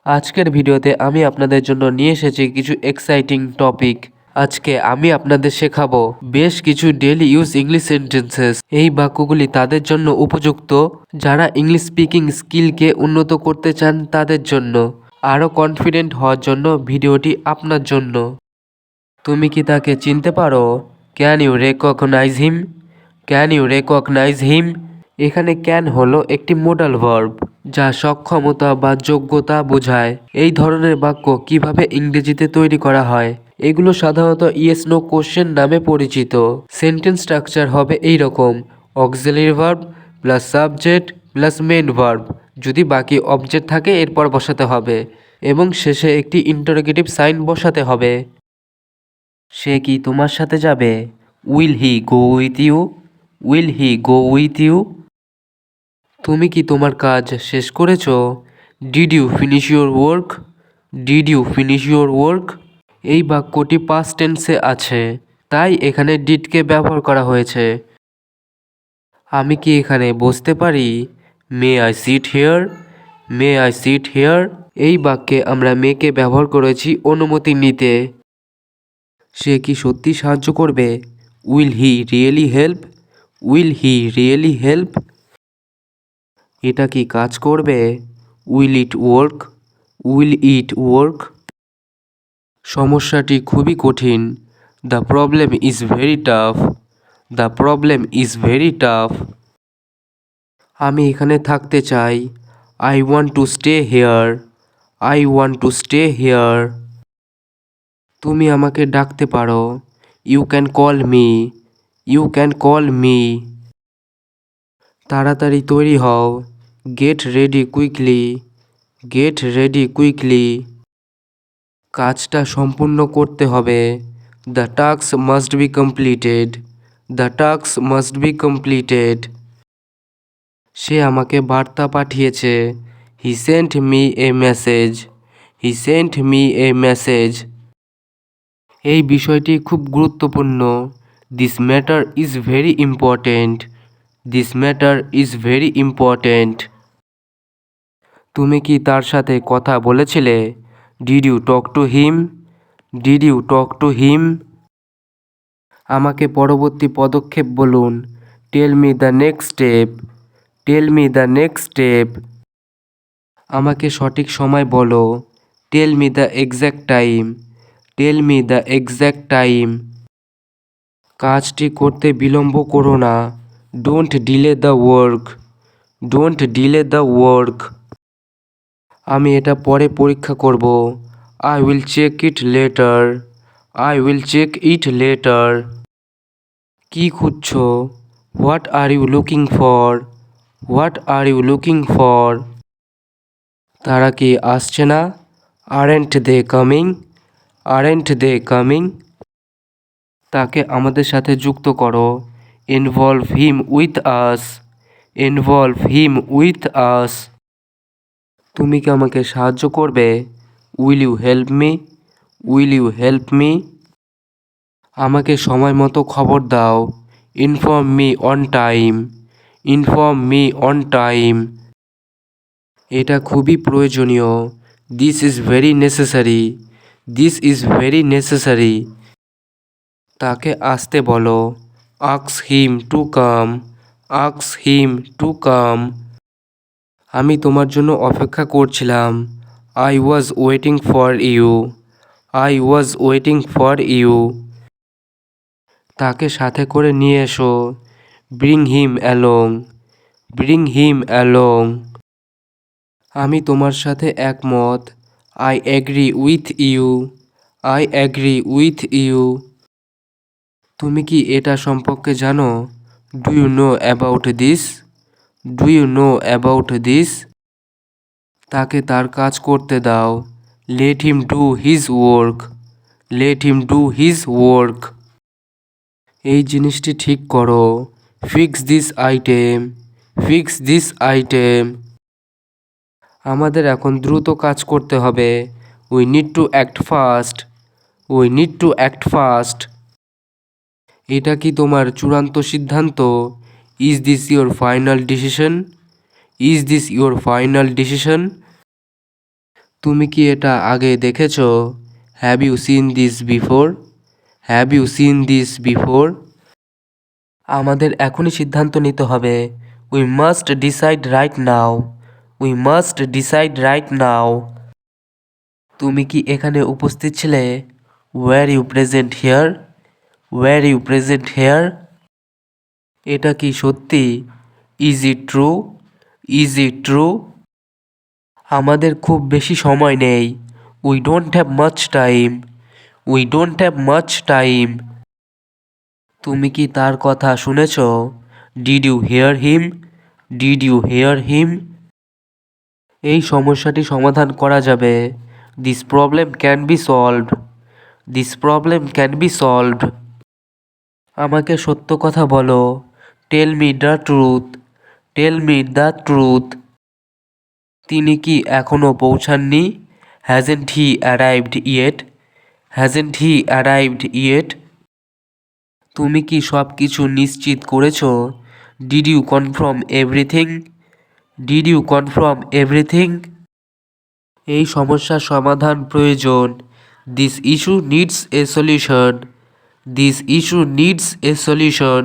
আজকের ভিডিওতে আমি আপনাদের জন্য নিয়ে এসেছি কিছু এক্সাইটিং টপিক। আজকে আমি আপনাদের শেখাবো বেশ কিছু ডেইলি ইউজ ইংলিশ সেন্টেন্সেস। এই বাক্যগুলি তাদের জন্য উপযুক্ত যারা ইংলিশ স্পিকিং স্কিলকে উন্নত করতে চান তাদের জন্য। আরও কনফিডেন্ট হওয়ার জন্য ভিডিওটি আপনার জন্য। তুমি কি তাকে চিনতে পারো? Can you recognise him? Can you recognise him? এখানে ক্যান হলো একটি মোডাল ভার্ব যা সক্ষমতা বা যোগ্যতা বোঝায়। এই ধরনের বাক্য কিভাবে ইংরেজিতে তৈরি করা হয়? এগুলো সাধারণত ইয়েস নো কোশ্চেন নামে পরিচিত। সেন্টেন্স স্ট্রাকচার হবে এই রকম: auxiliary verb plus subject plus main verb, যদি বাকি অবজেক্ট থাকে এরপর বসাতে হবে, এবং শেষে একটি ইন্টারোগেটিভ সাইন বসাতে হবে। সে কি তোমার সাথে যাবে? Will he go with you? Will he go with you? তুমি কি তোমার কাজ শেষ করেছো? Did you finish your work? Did you finish your work? এই বাক্যটি পাস্ট টেন্সে আছে, তাই এখানে ডিডকে ব্যবহার করা হয়েছে। আমি কি এখানে বসতে পারি? May I sit here? May I sit here? এই বাক্যে আমরা মেকে ব্যবহার করেছি অনুমতি নিতে। সে কি সত্যি সাহায্য করবে? Will he really help? Will he really help? এটা কি কাজ করবে? Will it work? Will it work? সমস্যাটি খুবই কঠিন। The problem is very tough. The problem is very tough. আমি এখানে থাকতে চাই। I want to stay here. I want to stay here. তুমি আমাকে ডাকতে পারো। You can call me. You can call me. তাড়াতাড়ি তৈরি হও। Get ready quickly. Get ready quickly. কাজটা সম্পূর্ণ করতে হবে। The task must be completed. The task must be completed. সে আমাকে বার্তা পাঠিয়েছে। He sent me a message. He sent me a message. এই বিষয়টি খুব গুরুত্বপূর্ণ। This matter is very important. This matter is very important. তুমি কি তার সাথে কথা বলেছিলে? Did you talk to him? Did you talk to him? আমাকে পরবর্তী পদক্ষেপ বলুন। Tell me the next step. Tell me the next step. আমাকে সঠিক সময় বলো। Tell me the exact time. Tell me the exact time. কাজটি করতে বিলম্ব করো না। Don't delay the work. Don't delay the work. আমি এটা পরে পরীক্ষা করব। I will check it later. I will check it later. কি খুঁজছো? What are you looking for? What are you looking for? তারা কি আসছে না? Aren't they coming? Aren't they coming? তাকে আমাদের সাথে যুক্ত করো। Involve him with us. Involve him with us. তুমি কি আমাকে সাহায্য করবে? Will you help me? Will you help me? আমাকে সময় মতো খবর দাও। Inform me on time. Inform me on time. এটা খুবই প্রয়োজনীয়। This is very necessary. This is very necessary. তাকে আসতে বলো। Ask him to come. Ask him to come. আমি তোমার জন্য অপেক্ষা করছিলাম। I was waiting for you. I was waiting for you. তাকে সাথে করে নিয়ে এসো। Bring him along. Bring him along. আমি তোমার সাথে একমত। I agree with you. I agree with you. তুমি কি এটা সম্পর্কে জানো? Do you know about this? Do you know about this? তাকে তার কাজ করতে দাও। Let him do his work. Let him do his work. এই জিনিসটি ঠিক করো। Fix this item. Fix this item. আমাদের এখন দ্রুত কাজ করতে হবে। We need to act fast. We need to act fast. এটা কি তোমার চূড়ান্ত সিদ্ধান্ত? Is this your final decision? Is this your final decision? তুমি কি এটা আগে দেখেছো? Have you seen this before? Have you seen this before? আমাদের এখনই সিদ্ধান্ত নিতে হবে। We must decide right now. We must decide right now. তুমি কি এখানে উপস্থিত ছিলে? Were you present here? Were you present here? এটা কি সত্যি? Is it true? Is it true? আমাদের খুব বেশি সময় নেই। We don't have much time. We don't have much time. তুমি কি তার কথা শুনেছ? Did you hear him? Did you hear him? এই সমস্যাটি সমাধান করা যাবে। This problem can be solved. This problem can be solved. আমাকে সত্য কথা বলো। Tell me the truth. Tell me the truth. তিনি কি এখনও পৌঁছাননি? Hasn't he arrived yet? Hasn't he arrived yet? তুমি কি সব কিছু নিশ্চিত করেছো? Did you confirm everything? Did you confirm everything? এই সমস্যার সমাধান প্রয়োজন। This issue needs a solution. This issue needs a solution.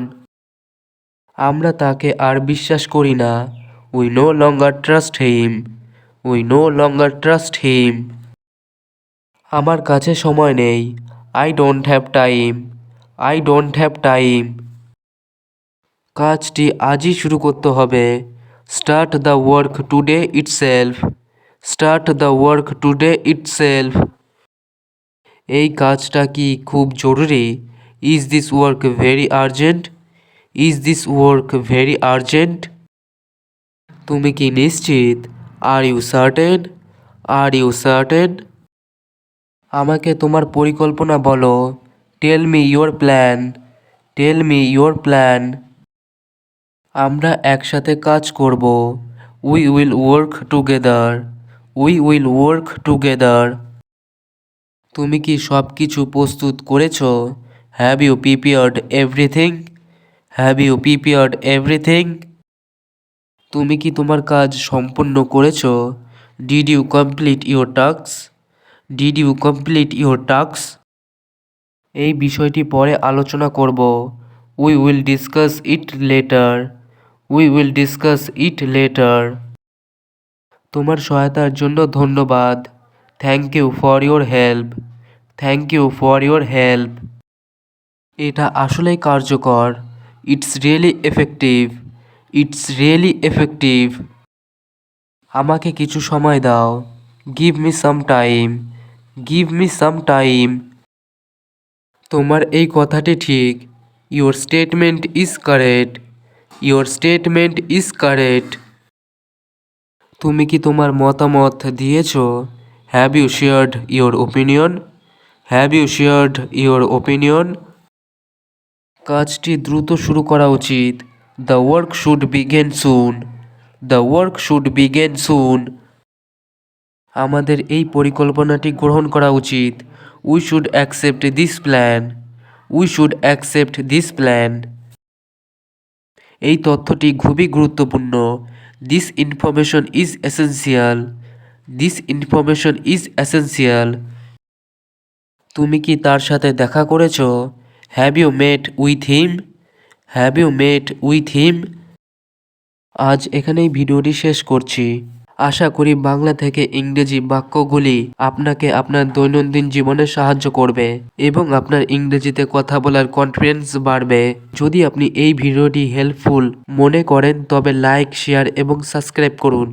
আমরা তাকে আর বিশ্বাস করি না। We no longer trust him. We no longer trust him. আমার কাছে সময় নেই। I don't have time. I don't have time. কাজটি আজই শুরু করতে হবে। Start the work today itself. Start the work today itself. এই কাজটা কি খুব জরুরি? Is this work very urgent? Is this work very urgent? তুমি কি নিশ্চিত? Are you certain? Are you certain? আমাকে তোমার পরিকল্পনা বলো। Tell me your plan. Tell me your plan. আমরা একসাথে কাজ করব। We will work together. We will work together. তুমি কি সব কিছু প্রস্তুত করেছো? Have you prepared everything? Have you prepared everything? তুমি কি তোমার কাজ সম্পূর্ণ করেছো? Did you complete your task? Did you complete your task? এই বিষয়টি পরে আলোচনা করব। We will discuss it later. We will discuss it later. তোমার সহায়তার জন্য ধন্যবাদ। Thank you for your help. Thank you for your help. এটা আসলেই কার্যকর। It's really effective. It's really effective. আমাকে কিছু সময় দাও। Give me some time. Give me some time. তোমার এই কথাটি ঠিক। Your statement is correct. Your statement is correct. তুমি কি তোমার মতামত দিয়েছো? Have you shared your opinion? Have you shared your opinion? কাজটি দ্রুত শুরু করা উচিত। The work should begin soon. The work should begin soon. আমাদের এই পরিকল্পনাটি গ্রহণ করা উচিত। We should accept this plan. We should accept this plan. এই তথ্যটি খুবই গুরুত্বপূর্ণ। This information is essential. This information is essential. তুমি কি তার সাথে দেখা করেছো? Have you met with him? Have you met with him? আজ এখানেই ভিডিওটি শেষ করছি। আশা করি বাংলা থেকে ইংরেজি বাক্যগুলি আপনাকে আপনার দৈনন্দিন জীবনে সাহায্য করবে এবং আপনার ইংরেজিতে কথা বলার কনফিডেন্স বাড়বে। যদি আপনি এই ভিডিওটি হেল্পফুল মনে করেন তবে লাইক, শেয়ার এবং সাবস্ক্রাইব করুন।